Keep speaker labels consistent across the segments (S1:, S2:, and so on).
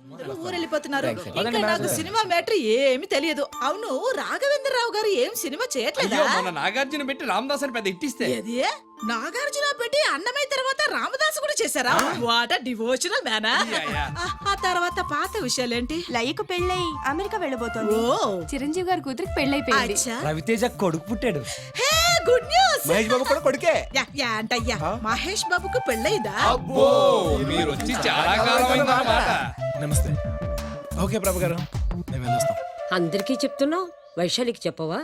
S1: అందరూ ఊరెళ్ళిపోతున్నారు. ఇంకా నాకు సినిమా మ్యాటర్ ఏమి తెలియదు. అవును, రాఘవేంద్రరావు గారు ఏం సినిమా చేయట్లేదా?
S2: అయ్యో, మన నాగార్జున పెట్టి రామదాస్ అని పెద్ద ఇట్టిస్తే
S1: ఏది నాగార్జున పెట్టి అన్నమయ్య తర్వాత రామదాసు కూడా చేశారా? వాట డివోషనల్ మ్యానా? ఆ తర్వాత పాత విషయాలేంటి?
S3: లయకు పెళ్ళై అమెరికా వెళ్ళబోతోంది.
S1: ఓ
S4: చిరంజీవి గారి కూతురికి పెళ్ళైపోయింది.
S1: అచ్చా.
S5: రవితేజ కొడుకు పుట్టాడు.
S1: హే, గుడ్ న్యూస్.
S5: మహేష్ బాబు కూడా కొడుకే.
S1: యా అంటయ్యా, మహేష్ బాబుకు పెళ్ళైదా?
S2: అబ్బో మీరు వచ్చి చాలా కాలం అయిందన్నమాట.
S5: నమస్తే. ఓకే ప్రభు గారు, మేము వెళ్ళొస్తాం.
S6: అందరికీ చెప్తున్నావు, వైశాలికి చెప్పవా?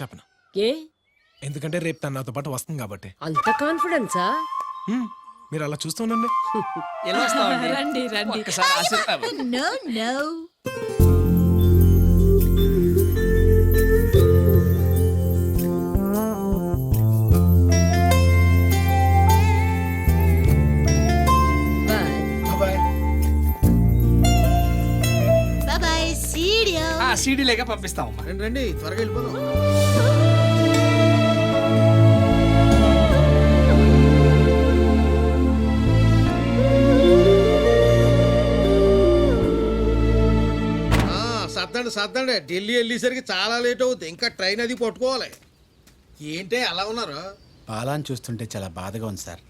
S5: చెప్పను,
S6: ఏ
S5: ఎందుకంటే రేపు తను నాతో పాటు వస్తుంది కాబట్టి.
S6: అంత కాన్ఫిడెన్సా?
S5: మీరు అలా చూస్తుండండి.
S2: ఎలా వస్తావండి?
S1: రండి రండి.
S2: ఒక్కసారి ఆశీర్వాదం.
S1: No no.
S6: Bye.
S1: Bye bye. సీడియో.
S2: ఆ సీడీ లేక పంపిస్తామమ్మా.
S7: రండి త్వరగా వెళ్ళిపోదాం. సర్దండి ఢిల్లీ వెళ్ళేసరికి చాలా లేట్ అవుతుంది. ఇంకా ట్రైన్ అది పట్టుకోవాలి. ఏంటి అలా ఉన్నారు?
S8: పాలాన్ని చూస్తుంటే చాలా బాధగా ఉంది సార్.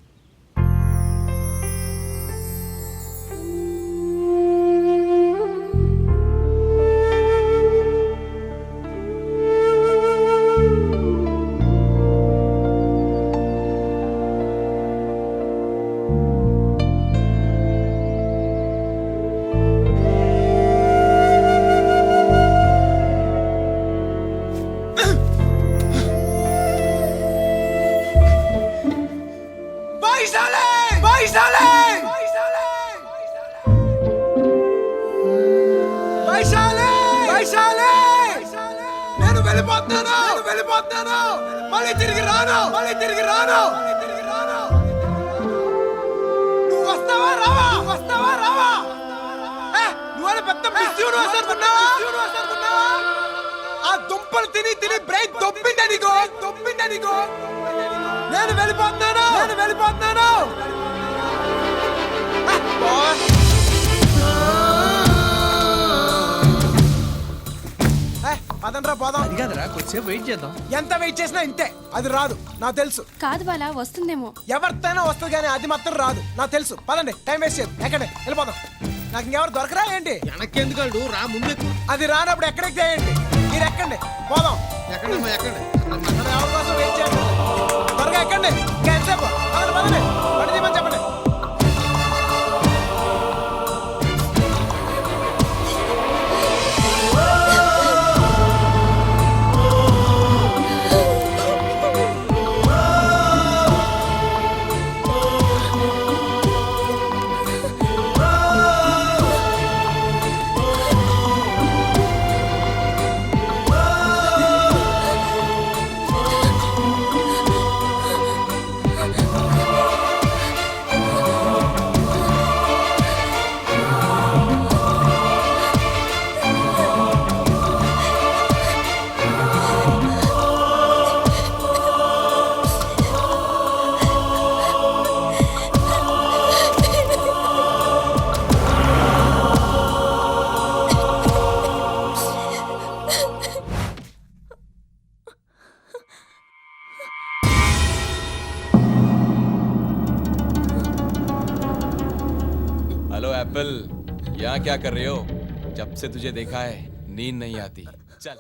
S5: నేను వెళ్ళిపోతున్నాను. మళ్ళీ తిరిగి రాను. నువ్వు వస్తావా రావా? నువ్వు పెద్ద మిస్ యూనివర్స్ అనుకున్నావా? ఆ దుంపలు తిని బ్రెయిన్ దొబ్బిందనిగో. నేను వెళ్ళిపోతున్నాను. పదండ్రా పోదాం.
S2: అది కాదురా, కొద్దిసేపు వెయిట్ చేద్దాం.
S5: ఎంత వెయిట్ చేసినా ఇంతే. అది రాదు, నాకు తెలుసు.
S4: కాదు బాలా, వస్తుందేమో.
S5: ఎవరితోనైనా వస్తుంది కానీ అది మాత్రం రాదు, నాకు తెలుసు. పదండి, టైం వేస్ట్ చేయదు. ఎక్కండి, వెళ్ళిపోదాం. నాకు ఇంకెవరు దొరకరా ఏంటి?
S7: వెనక్కి ఎందుకు రా, ముందు
S5: అది రానప్పుడు ఎక్కడికి చేయండి. మీరు ఎక్కండి, పోదాం.
S7: ఎక్కండి.
S5: మనం ఎవరి కోసం వెయిట్ చేయండి. త్వరగా ఎక్కండి. ఇంకా ఎంతసేపు? పదండి. పని చేయమని చెప్పండి.
S9: हेलो एप्पल, यहाँ क्या कर रहे हो? जब से तुझे देखा है नींद नहीं आती. चल.